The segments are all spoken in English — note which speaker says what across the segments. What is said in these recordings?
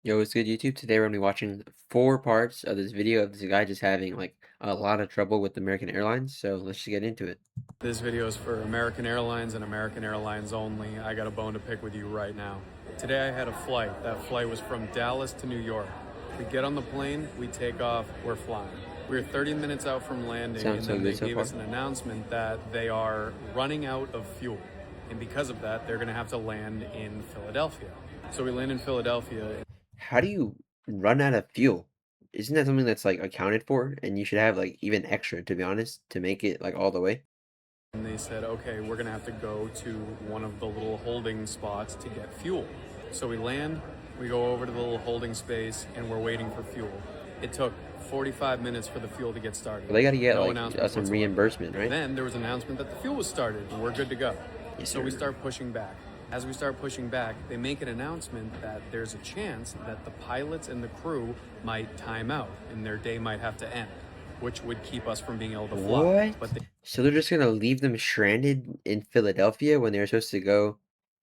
Speaker 1: Yo, what's good, YouTube? Today we're gonna be watching four parts of this video of this guy just having like a lot of trouble with American Airlines. So let's just get into it.
Speaker 2: This video is for American Airlines and American Airlines only. I got a bone to pick with you right now. Today I had a flight. That flight was from Dallas to New York. We get on the plane, we take off, we're flying. We were 30 minutes out from landing, and
Speaker 1: Sounds so
Speaker 2: then they
Speaker 1: good so
Speaker 2: gave
Speaker 1: far.
Speaker 2: us an announcement that they are running out of fuel. And because of that, they're gonna have to land in Philadelphia. So we land in Philadelphia.
Speaker 1: How do you run out of fuel? Isn't that something that's like accounted for? And you should have like even extra, to be honest, to make it like all the way.
Speaker 2: And they said, okay, we're gonna have to go to one of the little holding spots to get fuel. So we land, we go over to the little holding space, and we're waiting for fuel. It took 45 minutes for the fuel to get started.
Speaker 1: Well, they gotta get
Speaker 2: No
Speaker 1: like
Speaker 2: announcement
Speaker 1: some
Speaker 2: whatsoever.
Speaker 1: reimbursement, right?
Speaker 2: Then there was an announcement that the fuel was started, and we're good to go.
Speaker 1: Yes,
Speaker 2: So we
Speaker 1: sir.
Speaker 2: start pushing back. As we start pushing back, they make an announcement that there's a chance that the pilots and the crew might time out, and their day might have to end, which would keep us from being able to fly.
Speaker 1: What?
Speaker 2: But they
Speaker 1: So they're just gonna leave them stranded in Philadelphia when they're supposed to go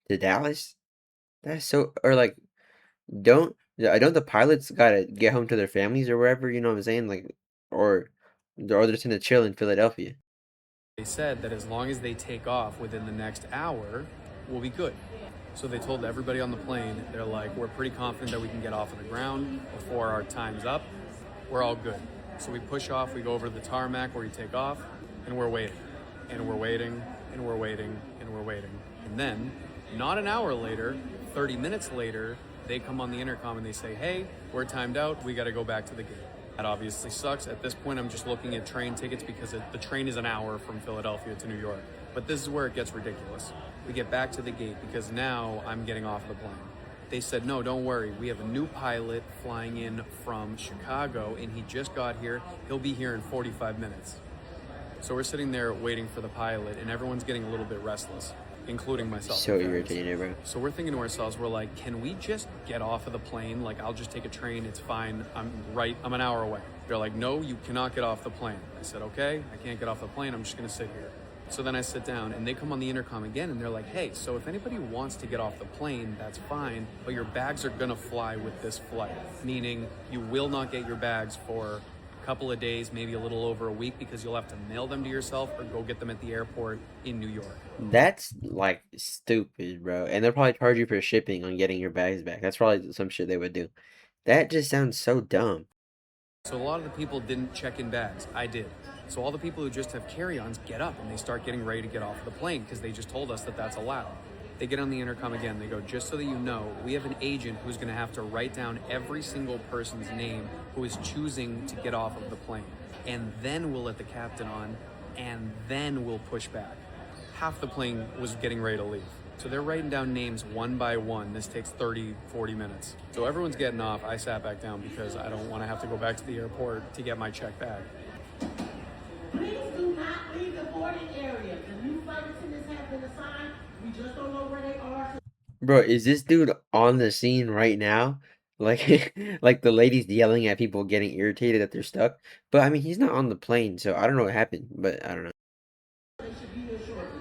Speaker 1: to Dallas? That's so, or like don't the pilots gotta get home to their families or wherever, you know what I'm saying? Like, or they're just gonna chill in Philadelphia.
Speaker 2: They said that as long as they take off within the next hour, we'll be good. So they told everybody on the plane, they're like, we're pretty confident that we can get off of the ground before our time's up. We're all good. So we push off, we go over to the tarmac where you take off, and we're waiting. And we're waiting, and we're waiting, and we're waiting. And then, not an hour later, 30 minutes later, they come on the intercom and they say, hey, we're timed out, we gotta go back to the gate. That obviously sucks. At this point, I'm just looking at train tickets because the train is an hour from Philadelphia to New York. But this is where it gets ridiculous. We get back to the gate because now I'm getting off the plane. They said, no, don't worry. We have a new pilot flying in from Chicago, and he just got here. He'll be here in 45 minutes. So we're sitting there waiting for the pilot, and everyone's getting a little bit restless, including myself.
Speaker 1: So irritated, bro.
Speaker 2: So we're thinking to ourselves, we're like, can we just get off of the plane? Like, I'll just take a train, it's fine. I'm an hour away. They're like, no, you cannot get off the plane. I said, okay, I can't get off the plane, I'm just gonna sit here. So then I sit down, and they come on the intercom again, and they're like, hey, so if anybody wants to get off the plane, that's fine, but your bags are gonna fly with this flight. Meaning, you will not get your bags for a couple of days, maybe a little over a week, because you'll have to mail them to yourself or go get them at the airport in New York.
Speaker 1: That's like stupid, bro. And they'll probably charge you for shipping on getting your bags back. That's probably some shit they would do. That just sounds so dumb.
Speaker 2: So a lot of the people didn't check in bags. I did. So all the people who just have carry-ons get up and they start getting ready to get off the plane because they just told us that that's allowed. They get on the intercom again. They go, just so that you know, we have an agent who's going to have to write down every single person's name who is choosing to get off of the plane. And then we'll let the captain on, and then we'll push back. Half the plane was getting ready to leave. So they're writing down names one by one. This takes 30, 40 minutes. So everyone's getting off. I sat back down because I don't want to have to go back to the airport to get my check bag.
Speaker 3: Please do not leave the boarding area. The new flight attendants have been assigned. We just don't know where they are.
Speaker 1: Bro, is this dude on the scene right now? Like, like the lady's yelling at people getting irritated that they're stuck. But I mean, he's not on the plane, so I don't know what happened. But I don't know.
Speaker 3: They should be here shortly.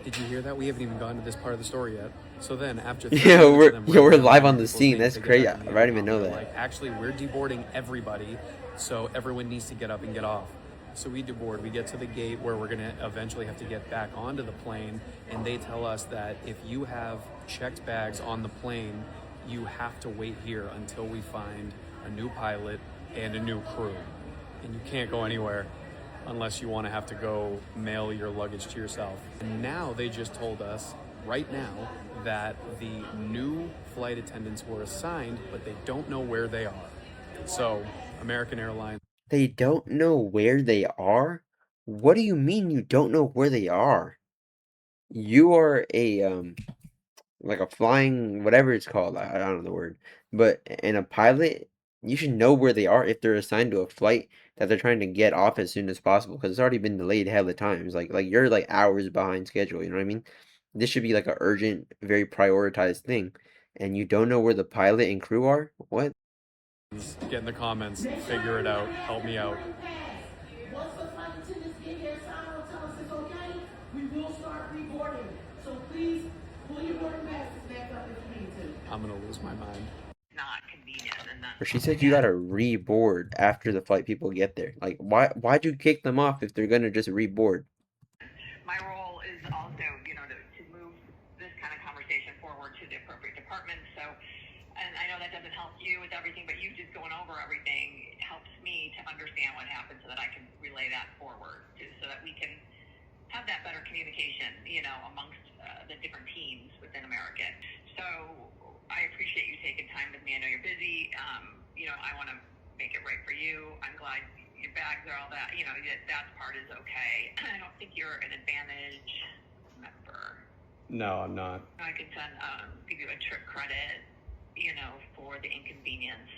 Speaker 2: Did you hear that? We haven't even gotten to this part of the story yet. So then, after 30
Speaker 1: Yeah,
Speaker 2: minutes of them
Speaker 1: we're
Speaker 2: writing down
Speaker 1: live on the
Speaker 2: people's
Speaker 1: scene.
Speaker 2: names,
Speaker 1: That's
Speaker 2: they get
Speaker 1: crazy.
Speaker 2: back
Speaker 1: I
Speaker 2: on the
Speaker 1: didn't even
Speaker 2: intercom.
Speaker 1: know
Speaker 2: They're
Speaker 1: that.
Speaker 2: like, actually, we're deboarding everybody, so everyone needs to get up and get off. So we deboard. We get to the gate where we're going to eventually have to get back onto the plane, and they tell us that if you have checked bags on the plane, you have to wait here until we find a new pilot and a new crew. And you can't go anywhere unless you want to have to go mail your luggage to yourself. And now they just told us right now that the new flight attendants were assigned, but they don't know where they are. So American Airlines.
Speaker 1: They don't know where they are? What do you mean you don't know where they are? You are a like a flying whatever it's called. I don't know the word. But and a pilot, you should know where they are if they're assigned to a flight that they're trying to get off as soon as possible because it's already been delayed hell of times. Like you're like hours behind schedule, you know what I mean? This should be like a urgent, very prioritized thing. And you don't know where the pilot and crew are? What?
Speaker 2: Get in the comments, figure it out, help me out.
Speaker 3: Once the flight attendants get here, sign will tell us it's okay. We will start reboarding. So please pull your boarding passes back up if you need to.
Speaker 2: I'm gonna lose my mind.
Speaker 3: Not convenient, and that's
Speaker 1: Or she said you
Speaker 3: again.
Speaker 1: gotta reboard after the flight people get there. Like, why'd you kick them off if they're gonna just reboard?
Speaker 3: My role is also, to move this kind of conversation forward to the appropriate departments. So, and I know that doesn't help you with everything, but you just going over everything helps me to understand what happened so that I can relay that forward so that we can have that better communication, amongst the different teams within American. So I appreciate you taking time with me. I know you're busy. I want to make it right for you. I'm glad your bags are all that. That part is okay. I don't think you're an advantage member.
Speaker 2: No, I'm not.
Speaker 3: I could give you a trip credit, for the inconvenience.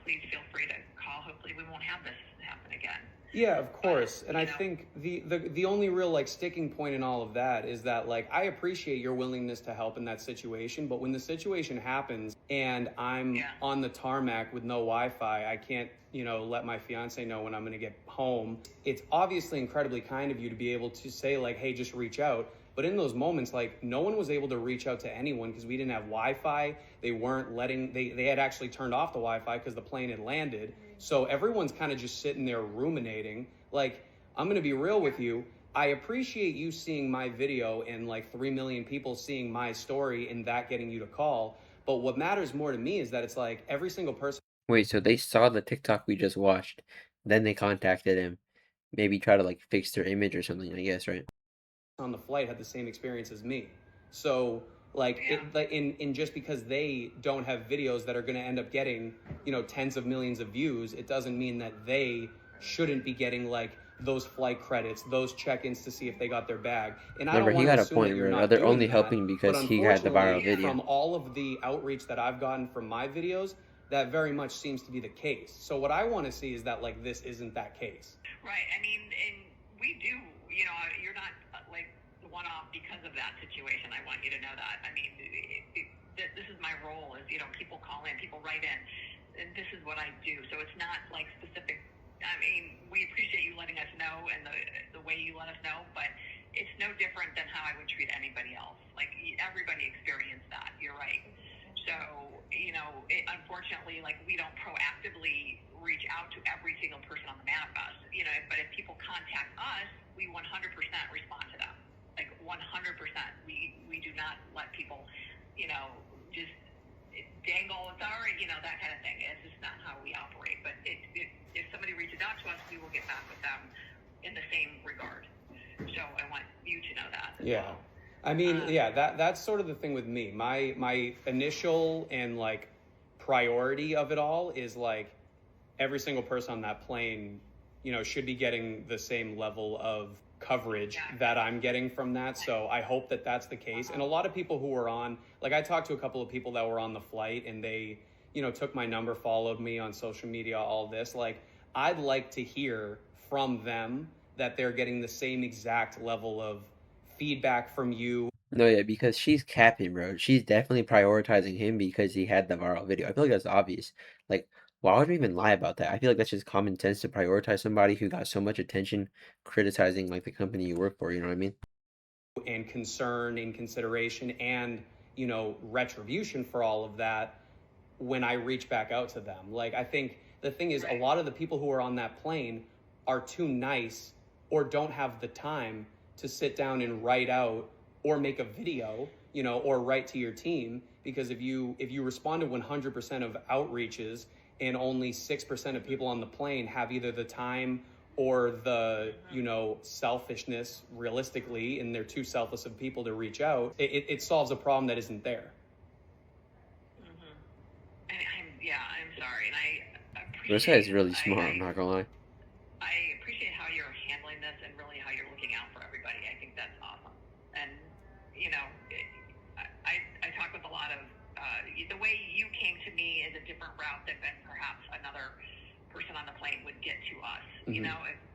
Speaker 3: Please feel free to call. Hopefully we won't have this happen again.
Speaker 2: Yeah, of course.
Speaker 3: But,
Speaker 2: And I think the only real like sticking point in all of that is that like I appreciate your willingness to help in that situation, but when the situation happens and I'm on the tarmac with no Wi-Fi, I can't, let my fiance know when I'm going to get home. It's obviously incredibly kind of you to be able to say like, "Hey, just reach out." But in those moments, like no one was able to reach out to anyone because we didn't have Wi-Fi. They weren't letting, they had actually turned off the Wi-Fi because the plane had landed. So everyone's kind of just sitting there ruminating. Like, I'm going to be real with you. I appreciate you seeing my video and like 3 million people seeing my story and that getting you to call. But what matters more to me is that it's like every single person
Speaker 1: Wait, so they saw the TikTok we just watched, then they contacted him, maybe try to like fix their image or something, I guess, right?
Speaker 2: on the flight had the same experience as me. So like in just because they don't have videos that are going to end up getting, tens of millions of views, it doesn't mean that they shouldn't be getting like those flight credits, those check-ins to see if they got their bag. And I
Speaker 1: Remember,
Speaker 2: don't
Speaker 1: he
Speaker 2: want to
Speaker 1: got a
Speaker 2: assume that
Speaker 1: point
Speaker 2: you're
Speaker 1: where
Speaker 2: not
Speaker 1: they're only
Speaker 2: doing that,
Speaker 1: helping
Speaker 2: but
Speaker 1: because he had the viral
Speaker 2: unfortunately,
Speaker 1: video.
Speaker 2: from all of the outreach that I've gotten from my videos, that very much seems to be the case. So what I want to see is that like this isn't that case.
Speaker 3: Right. I mean, and we do, you're not like the one off because of that situation. I want you to know that. I mean, this is my role is, people call in, people write in, and this is what I do. So it's not like specific. I mean, we appreciate you letting us know and the way you let us know, but it's no different than how I would treat anybody else. Like everybody experienced that. You're right. So, unfortunately, like we don't proactively reach out to every single person on the manifest, but if people contact us, we 100% respond to them. Like 100%. We do not let people, just dangle, sorry, that kind of thing. It's just not how we operate. But if somebody reaches out to us, we will get back with them in the same regard. So I want you to know that as
Speaker 2: Yeah.
Speaker 3: well.
Speaker 2: I mean, yeah, that's sort of the thing with me. My initial and like priority of it all is like every single person on that plane, should be getting the same level of coverage that I'm getting from that. So I hope that that's the case. And a lot of people who were on, like I talked to a couple of people that were on the flight and they, took my number, followed me on social media, all this. Like I'd like to hear from them that they're getting the same exact level of feedback from you.
Speaker 1: No, yeah, because she's capping, bro. She's definitely prioritizing him because he had the viral video. I feel like that's obvious. Like, why would we even lie about that? I feel like that's just common sense to prioritize somebody who got so much attention criticizing like the company you work for, you know what I mean?
Speaker 2: And concern and consideration and, retribution for all of that when I reach back out to them. Like, I think the thing is, a lot of the people who are on that plane are too nice or don't have the time to sit down and write out or make a video, or write to your team. Because if you respond to 100% of outreaches and only 6% of people on the plane have either the time or the, selfishness realistically, and they're too selfless of people to reach out, it solves a problem that isn't there.
Speaker 3: I'm sorry, and I
Speaker 1: This guy is
Speaker 3: appreciate.
Speaker 1: really smart, I'm not gonna lie.
Speaker 3: I appreciate how you're handling this and really how you're looking out for everybody. I think that's awesome. And I talk with a lot of the way you came to me is a different route than perhaps another person on the plane would get to us. If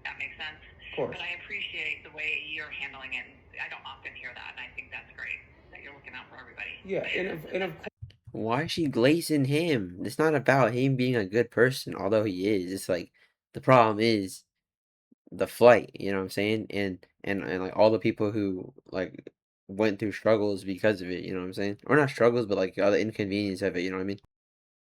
Speaker 3: that makes sense.
Speaker 2: Of course.
Speaker 3: But I appreciate the way you're handling it. I don't often hear that, and I think that's great that you're looking out for everybody.
Speaker 2: Yeah, and of course.
Speaker 1: Why is she glazing him? It's not about him being a good person, although he is. It's like the problem is the flight, you know what I'm saying? And like all the people who like went through struggles because of it, you know what I'm saying? Or not struggles, but like the inconvenience of it, you know what I mean?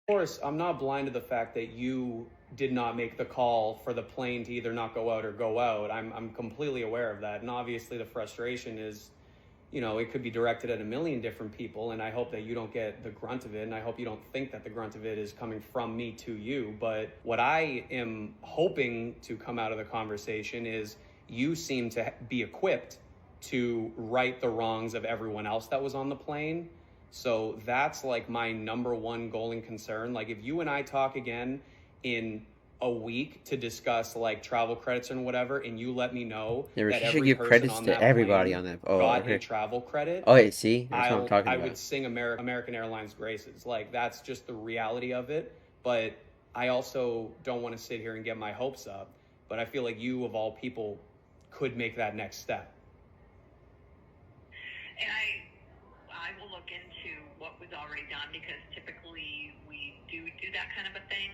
Speaker 2: Course, I'm not blind to the fact that you did not make the call for the plane to either not go out or go out. I'm completely aware of that. And obviously, the frustration is, it could be directed at a million different people. And I hope that you don't get the grunt of it. And I hope you don't think that the grunt of it is coming from me to you. But what I am hoping to come out of the conversation is you seem to be equipped to right the wrongs of everyone else that was on the plane. So that's like my number one goal and concern. Like if you and I talk again in a week to discuss like travel credits and whatever, and you let me know
Speaker 1: Yeah, but
Speaker 2: that
Speaker 1: she should
Speaker 2: every
Speaker 1: give
Speaker 2: person
Speaker 1: credits
Speaker 2: on
Speaker 1: to
Speaker 2: that
Speaker 1: everybody
Speaker 2: plane
Speaker 1: on that. Oh,
Speaker 2: got a
Speaker 1: okay.
Speaker 2: travel credit,
Speaker 1: Oh, wait, see? That's what I'm talking
Speaker 2: I
Speaker 1: about.
Speaker 2: would sing American Airlines graces. Like that's just the reality of it. But I also don't want to sit here and get my hopes up. But I feel like you of all people could make that next step.
Speaker 3: And I will look into what was already done because typically we do that kind of a thing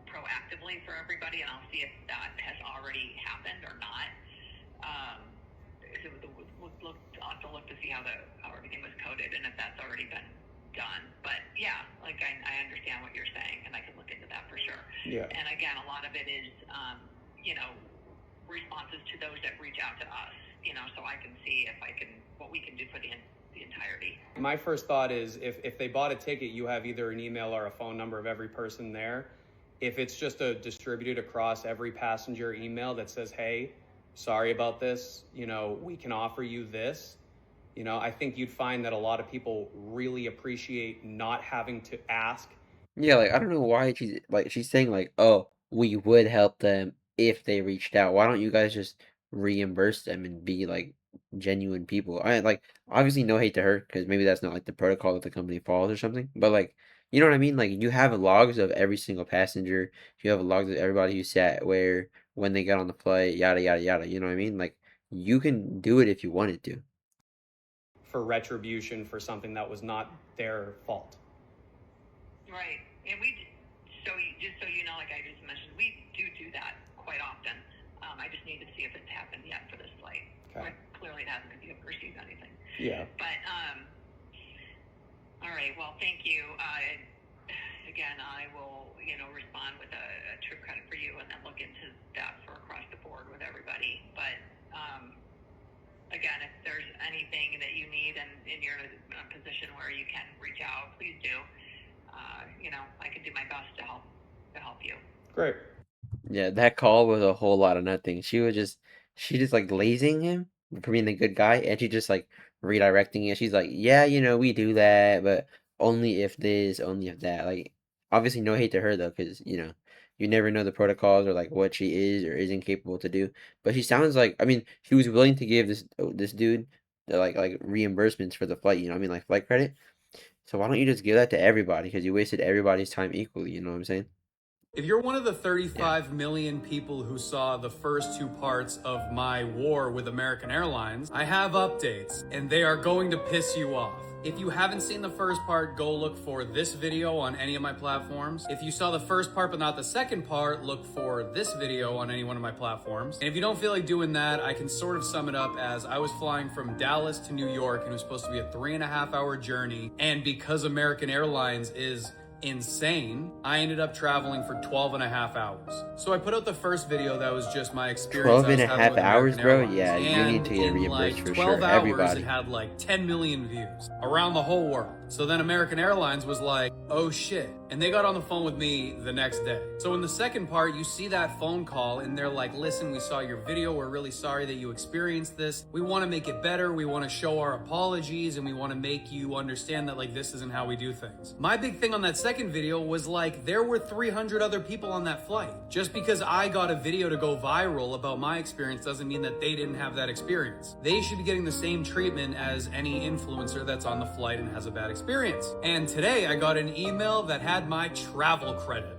Speaker 3: proactively for everybody, and I'll see if that has already happened or not. Um, so I'll have to look to see how everything was coded and if that's already been done. But yeah, like I understand what you're saying, and I can look into that for sure.
Speaker 2: Yeah.
Speaker 3: And again, a lot of it is responses to those that reach out to us. So I can see what we can do for the entirety.
Speaker 2: My first thought is if they bought a ticket, you have either an email or a phone number of every person there. If it's just distributed across every passenger email that says, hey, sorry about this, we can offer you this, I think you'd find that a lot of people really appreciate not having to ask.
Speaker 1: Yeah, like I don't know why she's saying like, "Oh, we would help them if they reached out." Why don't you guys just reimburse them and be like genuine people? I like obviously no hate to her because maybe that's not like the protocol that the company follows or something. But like, you know what I mean? Like you have logs of every single passenger. You have logs of everybody who sat where when they got on the flight, yada yada yada. You know what I mean? Like you can do it if you wanted to.
Speaker 2: For retribution for something that was not their fault.
Speaker 3: Right. And just so you know, like I just mentioned, we do that quite often. I just need to see if it's happened yet for this flight.
Speaker 2: Okay.
Speaker 3: Clearly it hasn't because you haven't received anything.
Speaker 2: Yeah.
Speaker 3: But, all right. Well, thank you. Again, I will, respond with a true credit for you and then look into that for across the board with everybody. But, again, if there's anything that you need and you're in a position where you can reach out, please do. I can do my best to help you.
Speaker 2: Great.
Speaker 1: Yeah, that call was a whole lot of nothing. She just like lazing him for being the good guy, and she just like redirecting it. She's like, yeah, we do that, but only if this, only if that. Like, obviously, no hate to her though, because you never know the protocols or like what she is or isn't capable to do. But she sounds like, I mean, she was willing to give this dude the like reimbursements for the flight. You know, what I mean, like flight credit. So why don't you just give that to everybody? Because you wasted everybody's time equally. You know what I'm saying?
Speaker 2: If you're one of the
Speaker 1: Yeah.
Speaker 2: 35 million people who saw the first two parts of my war with American Airlines, I have updates, and they are going to piss you off. If you haven't seen the first part, go look for this video on any of my platforms. If you saw the first part but not the second part, look for this video on any one of my platforms. And if you don't feel like doing that, I can sort of sum it up as I was flying from Dallas to New York, and it was supposed to be a 3.5-hour journey. And because American Airlines is insane, I ended up traveling for 12 and a half hours. So I put out the first video that was just my experience
Speaker 1: 12
Speaker 2: I
Speaker 1: and
Speaker 2: was
Speaker 1: a
Speaker 2: having
Speaker 1: half
Speaker 2: with
Speaker 1: hours,
Speaker 2: American
Speaker 1: bro?
Speaker 2: Airlines.
Speaker 1: Yeah, you need
Speaker 2: And
Speaker 1: to get
Speaker 2: in
Speaker 1: reimbursed
Speaker 2: like
Speaker 1: for
Speaker 2: 12
Speaker 1: sure.
Speaker 2: hours, it
Speaker 1: Everybody.
Speaker 2: had like 10 million views around the whole world. So then American Airlines was like, oh shit. And they got on the phone with me the next day. So in the second part, you see that phone call and they're like, listen, we saw your video. We're really sorry that you experienced this. We want to make it better. We want to show our apologies and we want to make you understand that like this isn't how we do things. My big thing on that second video was like, there were 300 other people on that flight. Just because I got a video to go viral about my experience doesn't mean that they didn't have that experience. They should be getting the same treatment as any influencer that's on the flight and has a bad experience. And today I got an email that had my travel credit.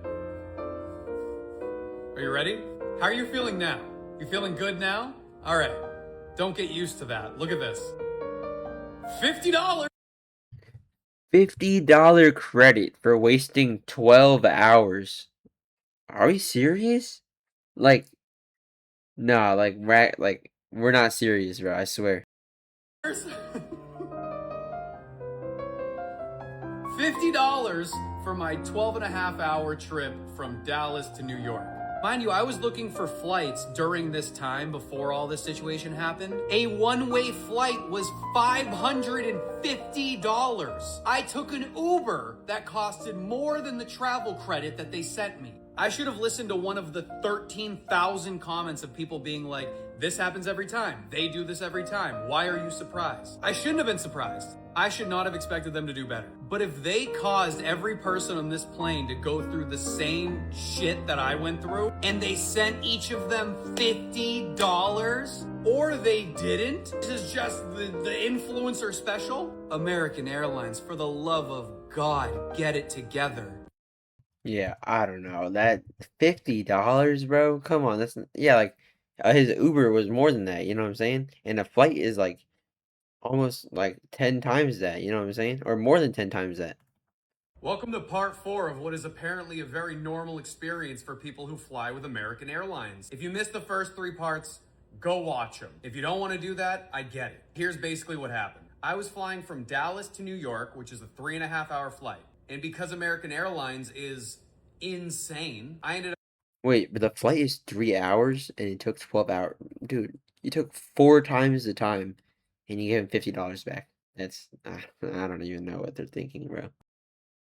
Speaker 2: Are you ready? How are you feeling now? You feeling good now? All right. Don't get used to that. Look at this. $50.
Speaker 1: $50 credit for wasting 12 hours. Are we serious? Like, nah, like we're not serious, bro. I swear.
Speaker 2: $50 for my 12 and a half hour trip from Dallas to New York. Mind you, I was looking for flights during this time before all this situation happened. A one-way flight was $550. I took an Uber that costed more than the travel credit that they sent me. I should have listened to one of the 13,000 comments of people being like, this happens every time. They do this every time. Why are you surprised? I shouldn't have been surprised. I should not have expected them to do better. But if they caused every person on this plane to go through the same shit that I went through, and they sent each of them $50, or they didn't, this is just the influencer special. American Airlines, for the love of God, get it together.
Speaker 1: Yeah, I don't know. That $50, bro. Come on, that's yeah, like his Uber was more than that, you know what I'm saying? And a flight is like almost like 10 times that, you know what I'm saying? Or more than 10 times that.
Speaker 2: Welcome to part 4 of what is apparently a very normal experience for people who fly with American Airlines. If you missed the first 3 parts, go watch them. If you don't want to do that, I get it. Here's basically what happened. I was flying from Dallas to New York, which is a 3.5 hour flight. And because American Airlines is insane, I ended up
Speaker 1: Wait, but the flight is 3 hours and it took 12 hours. Dude, you took 4 times the time and you gave him $50 back. That's, I don't even know what they're thinking, bro.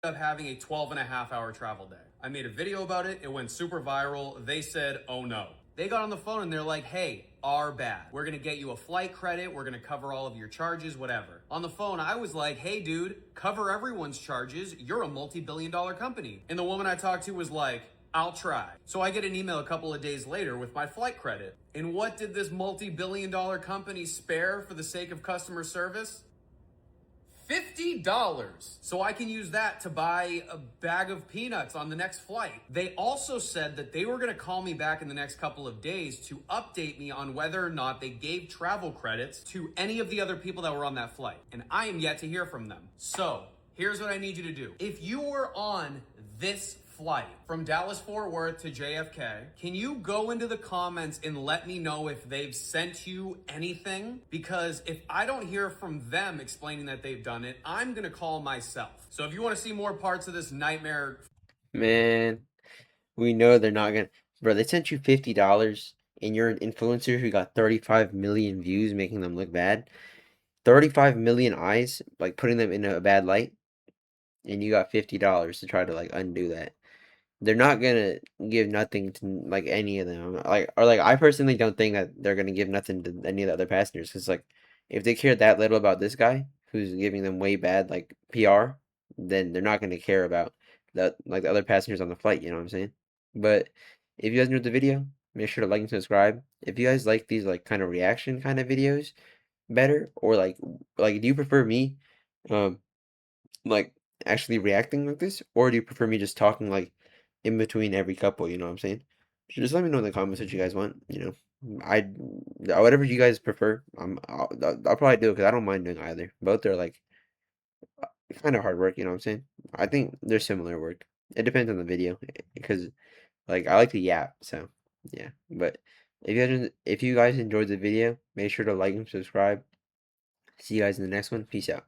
Speaker 2: up having a 12 and a half hour travel day. I made a video about it. It went super viral. They said, oh no. They got on the phone and they're like, hey, our bad. We're going to get you a flight credit. We're going to cover all of your charges, whatever. On the phone, I was like, hey, dude, cover everyone's charges. You're a multi-billion-dollar company. And the woman I talked to was like, I'll try. So I get an email a couple of days later with my flight credit. And what did this multi-billion-dollar company spare for the sake of customer service? $50. So I can use that to buy a bag of peanuts on the next flight. They also said that they were going to call me back in the next couple of days to update me on whether or not they gave travel credits to any of the other people that were on that flight. And I am yet to hear from them. So here's what I need you to do. If you were on this flight from Dallas Fort Worth to JFK, can you go into the comments and let me know if they've sent you anything? Because if I don't hear from them explaining that they've done it, I'm gonna call myself. So if you want to see more parts of this nightmare,
Speaker 1: Man, we know they're not gonna. Bro, they sent you $50 and you're an influencer who got 35 million views making them look bad. 35 million eyes, like putting them in a bad light, and you got $50 to try to like undo that. They're not gonna give nothing to like any of them. Like or like I personally don't think that they're gonna give nothing to any of the other passengers because like if they care that little about this guy who's giving them way bad like PR, then they're not gonna care about the other passengers on the flight. You know what I'm saying? But if you guys enjoyed the video, make sure to like and subscribe. If you guys like these like kind of reaction kind of videos better, or like do you prefer me? Um, like actually reacting like this, or do you prefer me just talking like in between every couple? You know what I'm saying? Just let me know in the comments what you guys want. I whatever you guys prefer. I'll probably do it because I don't mind doing either. Both are like kind of hard work. You know what I'm saying? I think they're similar work. It depends on the video because like I like to yap. So yeah, but if you guys enjoyed the video, make sure to like and subscribe. See you guys in the next one. Peace out.